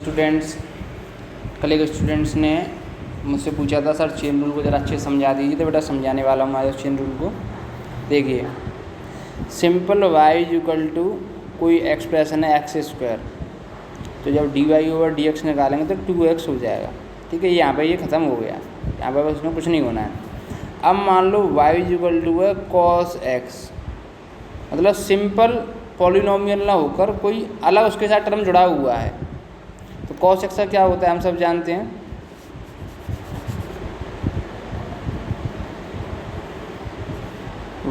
Students, कल एक students ने मुझसे पूछा था सर चेन रूल को ज़रा अच्छे से समझा दीजिए। तो बेटा समझाने वाला हूँ आज चेन रूल को। देखिए, सिंपल y इक्वल टू कोई एक्सप्रेशन है एक्स स्क्वायर, तो जब dy/dx निकालेंगे तो 2x हो जाएगा। ठीक है, यहाँ पे ये ख़त्म हो गया, यहाँ पर बस उसमें कुछ नहीं होना है। अब मान लो y इक्वल टू है cos x, मतलब सिंपल पॉलिनोमियल ना होकर कोई अलग उसके साथ टर्म जुड़ा हुआ है। तो cos x का क्या होता है हम सब जानते हैं।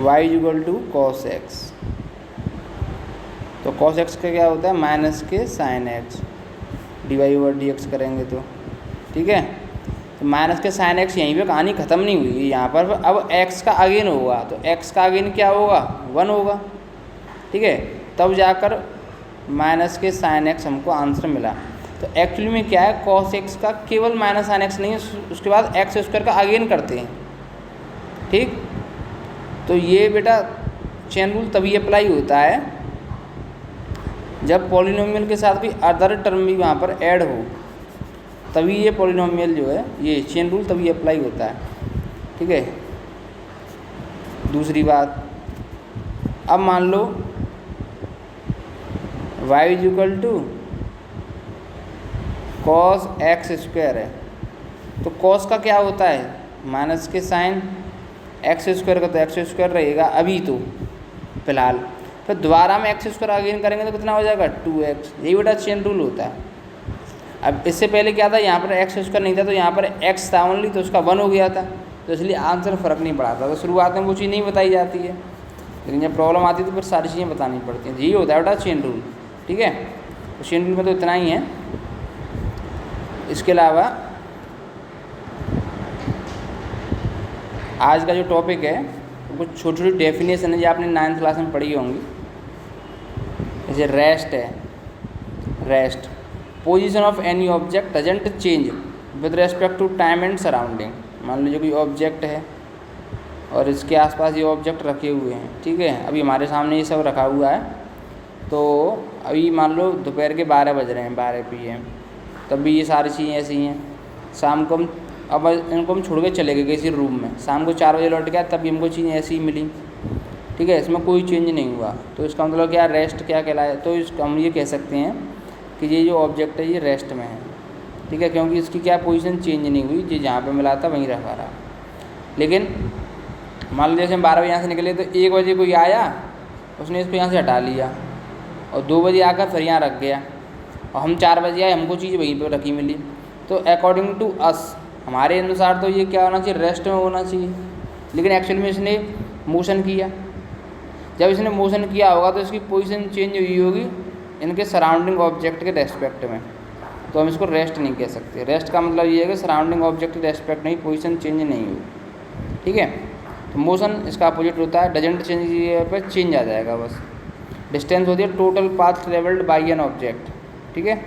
y equal to cos x, तो cos x का क्या होता है माइनस के साइन x, dy/dx करेंगे तो ठीक है। तो माइनस के साइन x यहीं पे कहानी ख़त्म नहीं हुई, यहाँ पर अब x का अगेन होगा, तो x का अगेन क्या होगा 1 होगा। ठीक है, तब जाकर माइनस के साइन x हमको आंसर मिला। तो एक्चुअली में क्या है, cos x का केवल माइनस साइन x नहीं है, उसके बाद एक्स स्क्वायर का अगेन करते हैं। ठीक, तो ये बेटा चेन रूल तभी अप्लाई होता है जब पॉलिनोमियल के साथ कोई अदर टर्म भी वहाँ पर ऐड हो, तभी ये पॉलिनोमियल जो है ये चेन रूल तभी अप्लाई होता है। ठीक है, दूसरी बात, अब मान लो y equal to cos x square है, तो cos का क्या होता है माइनस के साइन x स्क्वायर का, तो x स्क्वायर रहेगा अभी तो फिलहाल, फिर दोबारा में x स्क्वायर अगेन करेंगे तो कितना हो जाएगा 2x। यही बेटा चेन रूल होता है। अब इससे पहले क्या था, यहाँ पर x स्क्वायर नहीं था तो यहाँ पर x था ओनली, तो उसका 1 हो गया था, तो इसलिए आंसर फ़र्क नहीं पड़ा था। तो शुरुआत में वो चीज़ नहीं बताई जाती है, लेकिन जब प्रॉब्लम आती है तो फिर सारी चीज़ें बतानी पड़ती हैं। यही होता है बेटा चेन रूल। ठीक है, तो चेन रूल में तो इतना ही है। इसके अलावा आज का जो टॉपिक है वो कुछ छोटी छोटी डेफिनेशन है जो आपने 9th क्लास में पढ़ी होंगी। जैसे रेस्ट है, rest position of any object doesn't change with respect to time and surrounding. मान लीजिए कोई ऑब्जेक्ट है और इसके आसपास ये ऑब्जेक्ट रखे हुए हैं। ठीक है, अभी हमारे सामने ये सब रखा हुआ है, तो अभी मान लो दोपहर के 12 बज रहे हैं, 12 PM, तब भी ये सारी चीज़ें ऐसी हैं। शाम को हम अब इनको हम छोड़ के चले गए किसी रूम में, शाम को 4 बजे लौट गया, तब भी हमको चीज़ें ऐसी ही मिली। ठीक है, इसमें कोई चेंज नहीं हुआ, तो इसका मतलब क्या, रेस्ट क्या कहलाए, तो इसका हम ये कह सकते हैं कि ये जो ऑब्जेक्ट है ये रेस्ट में है। ठीक है, क्योंकि इसकी क्या पोजीशन चेंज नहीं हुई, ये जहाँ पे मिला था वहीं रखा रहा। लेकिन मान लो जैसे हम 12 बजे यहाँ से निकले, तो 1 बजे कोई आया, उसने इसको यहाँ से हटा लिया, और 2 बजे आकर फिर यहाँ रख गया, और हम 4 बजे आए, हमको चीज़ वहीं पर रखी मिली। तो अकॉर्डिंग टू अस, हमारे अनुसार तो ये क्या होना चाहिए, रेस्ट में होना चाहिए। लेकिन एक्चुअल में इसने मोशन किया, जब इसने मोशन किया होगा तो इसकी पोजीशन चेंज हुई होगी इनके सराउंडिंग ऑब्जेक्ट के रेस्पेक्ट में, तो हम इसको रेस्ट नहीं कह सकते। रेस्ट का मतलब ये है कि सराउंडिंग ऑब्जेक्ट के रेस्पेक्ट में ही पोजीशन चेंज नहीं हुई। ठीक है, तो मोशन इसका अपोजिट होता है, डजंट चेंज पर चेंज आ जाएगा बस। डिस्टेंस होती है total path travelled by an object. ठीक है,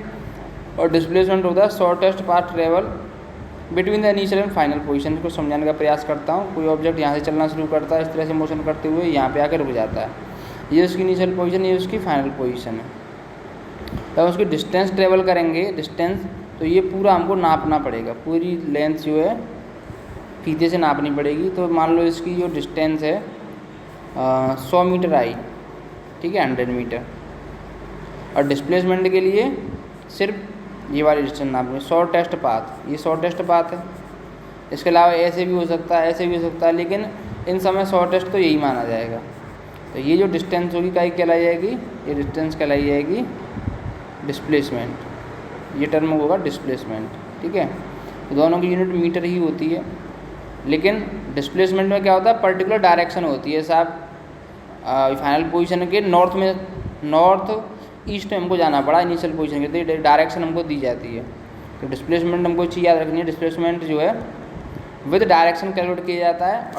और डिस्प्लेसमेंट होता है shortest path travel between the initial and final position. को समझाने का प्रयास करता हूँ। कोई ऑब्जेक्ट यहाँ से चलना शुरू करता है, इस तरह से मोशन करते हुए यहाँ पे आकर रुक जाता है, ये उसकी इनिशियल पोजीशन, ये उसकी फाइनल पोजीशन है। तब उसकी डिस्टेंस ट्रेवल करेंगे, डिस्टेंस तो ये पूरा हमको नापना पड़ेगा, पूरी लेंथ जो है फीते से नापनी पड़ेगी। तो मान लो इसकी जो डिस्टेंस है 100 मीटर आई, ठीक है, 100 मीटर, और डिस्प्लेसमेंट के लिए सिर्फ ये वाली डिस्टेंस नापनी, शॉर्टेस्ट पाथ, ये शॉर्टेस्ट पाथ है। इसके अलावा ऐसे भी हो सकता है, ऐसे भी हो सकता है, लेकिन इन समय शॉर्टेस्ट तो यही माना जाएगा। तो ये जो डिस्टेंस होगी क्या कहलाई जाएगी, ये डिस्टेंस कहलाई जाएगी डिस्प्लेसमेंट, ये टर्म होगा डिस्प्लेसमेंट। ठीक है, तो दोनों की यूनिट मीटर ही होती है, लेकिन डिस्प्लेसमेंट में क्या होता है, पर्टिकुलर डायरेक्शन होती है। साहब फाइनल पोजीशन के नॉर्थ में, नॉर्थ ईस्ट में हमको जाना पड़ा इनिशियल पोजीशन के, तो डायरेक्शन हमको दी जाती है। तो डिस्प्लेसमेंट हमको चीज़ याद रखनी है, डिस्प्लेसमेंट जो है विद डायरेक्शन कैलकुलेट किया जाता है,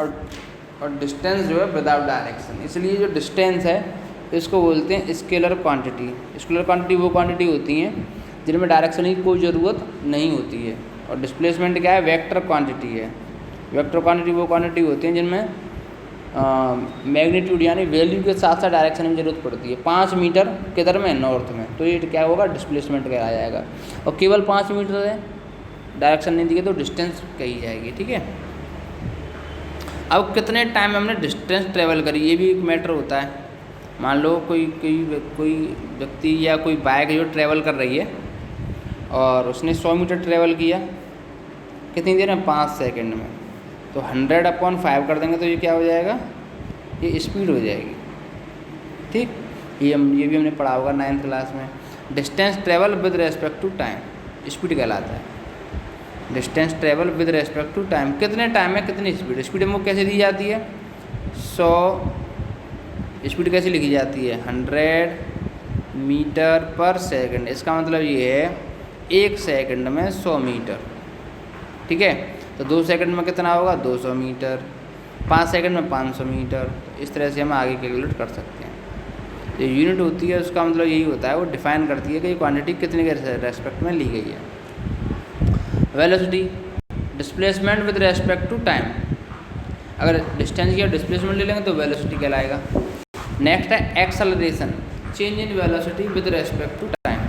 और डिस्टेंस जो है विदाउट डायरेक्शन। इसलिए जो डिस्टेंस है इसको बोलते हैं स्केलर क्वांटिटी। स्केलर क्वांटिटी वो क्वांटिटी होती हैं जिनमें डायरेक्शन की कोई ज़रूरत नहीं होती है, और डिस्प्लेसमेंट क्या है, वेक्टर क्वांटिटी है। वेक्टर क्वांटिटी वो क्वांटिटी होती हैं जिनमें मैग्नीट्यूड यानी वैल्यू के साथ साथ डायरेक्शन में ज़रूरत पड़ती है। 5 मीटर किधर में, नॉर्थ में, तो ये क्या होगा, डिस्प्लेसमेंट कहलाया जाएगा। और केवल 5 मीटर है, डायरेक्शन नहीं दी गई तो डिस्टेंस कही जाएगी, ठीक है। अब कितने टाइम में हमने डिस्टेंस ट्रेवल करी, ये भी एक मैटर होता है। मान लो कोई व्यक्ति या कोई बाइक जो ट्रैवल कर रही है और उसने 100 मीटर ट्रैवल किया कितनी देर में, 5 सेकंड में, तो 100/5 कर देंगे तो ये क्या हो जाएगा, ये स्पीड हो जाएगी, ठीक। ये भी हमने पढ़ा होगा 9th क्लास में। Distance travel with respect to time, speed कहलाता है। Distance travel with respect to time, कितने टाइम में कितनी स्पीड, स्पीड हमको कैसे दी जाती है, 100, स्पीड कैसे लिखी जाती है, 100 मीटर पर सेकंड। इसका मतलब ये है 1 सेकंड में 100 मीटर, ठीक है। तो 2 सेकंड में कितना होगा, 200 मीटर, 5 सेकंड में 500 मीटर। इस तरह से हम आगे कैलकुलेट कर सकते हैं। जो यूनिट होती है उसका मतलब यही होता है, वो डिफाइन करती है कि ये क्वांटिटी कितने के रेस्पेक्ट में ली गई है। Velocity, displacement with respect to time, अगर डिस्टेंस या डिस्प्लेसमेंट ले लेंगे तो वेलोसिटी कहलाएगा। नेक्स्ट है acceleration, change in velocity with respect to time,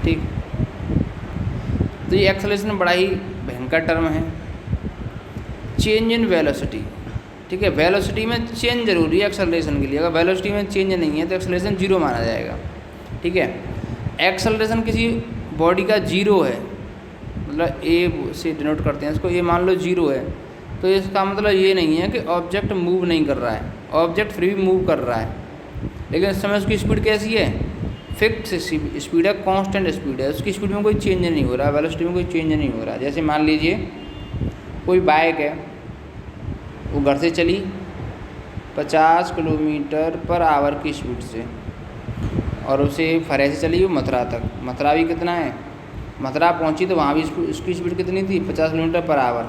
ठीक। तो ये एक्सेलरेशन बड़ा ही भयंकर टर्म है। चेंज इन वेलोसिटी, ठीक है, वेलोसिटी में चेंज जरूरी है एक्सेलरेशन के लिए। अगर वेलोसिटी में चेंज नहीं है तो एक्सेलरेशन 0 माना जाएगा, ठीक है। एक्सेलरेशन किसी बॉडी का 0 है, मतलब ए से डिनोट करते हैं इसको, ये मान लो 0 है, तो इसका मतलब ये नहीं है कि ऑब्जेक्ट मूव नहीं कर रहा है, ऑब्जेक्ट फिर भी मूव कर रहा है, लेकिन इस समय उसकी स्पीड कैसी है, फिक्स स्पीड है, कांस्टेंट स्पीड है, उसकी स्पीड में कोई चेंज नहीं हो रहा, वेलोसिटी में कोई चेंज नहीं हो रहा। जैसे मान लीजिए कोई बाइक है, वो घर से चली 50 किलोमीटर पर आवर की स्पीड से, और उसे फरे से चली वो मथुरा तक। मथुरा भी कितना है, मथुरा पहुंची तो वहाँ भी उसकी स्पीड कितनी थी, 50 किलोमीटर पर आवर,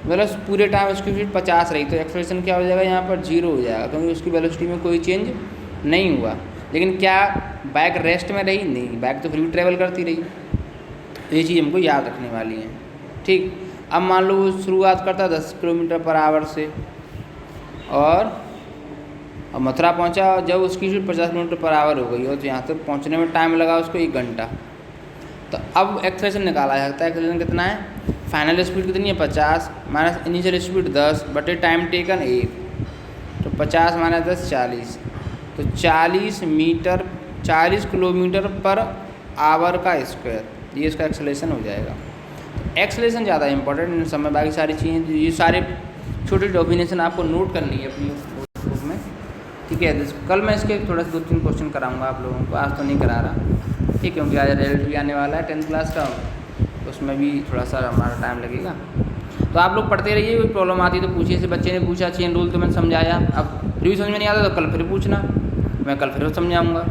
मतलब पूरे टाइम उसकी स्पीड 50 रही। तो एक्सेलरेशन क्या हो जाएगा, यहाँ पर 0 हो जाएगा, क्योंकि उसकी वेलोसिटी में कोई चेंज नहीं हुआ। लेकिन क्या बाइक रेस्ट में रही, नहीं, बाइक तो फिर भी ट्रैवल करती रही। ये चीज़ हमको याद रखने वाली है, ठीक। अब मान लो वो शुरुआत करता 10 किलोमीटर पर आवर से, और मथुरा पहुंचा, जब उसकी स्पीड 50 किलोमीटर पर आवर हो गई, और तो यहाँ तक पहुंचने में टाइम लगा उसको 1 घंटा। तो अब एक्सेलरेशन निकाला जा सकता है, एक्सेलरेशन कितना है, फाइनल स्पीड कितनी है 50 माइनस इनिशियल स्पीड 10 बटे टाइम टेकन 1, तो 50 माइनस 10 40, तो 40 किलोमीटर पर आवर का स्क्वायर, ये इसका एक्सेलरेशन हो जाएगा। एक्सेलरेशन ज़्यादा इंपॉर्टेंट इन समय, बाकी सारी चीज़ें, ये सारे छोटे डेफिनेशन आपको नोट करनी है अपनी बुक में, ठीक है। कल मैं इसके थोड़ा सा 2-3 क्वेश्चन कराऊंगा आप लोगों को, आज तो नहीं करा रहा, ठीक है, क्योंकि आज रिजल्ट भी आने वाला है 10th क्लास का, उसमें भी थोड़ा सा हमारा टाइम लगेगा। तो आप लोग पढ़ते रहिए, कोई प्रॉब्लम आती तो पूछिए। जैसे बच्चे ने पूछा चेन रूल तो मैंने समझाया, अब फिर भी समझ में नहीं आता तो कल फिर पूछना, मैं कल फिर समझाऊँगा।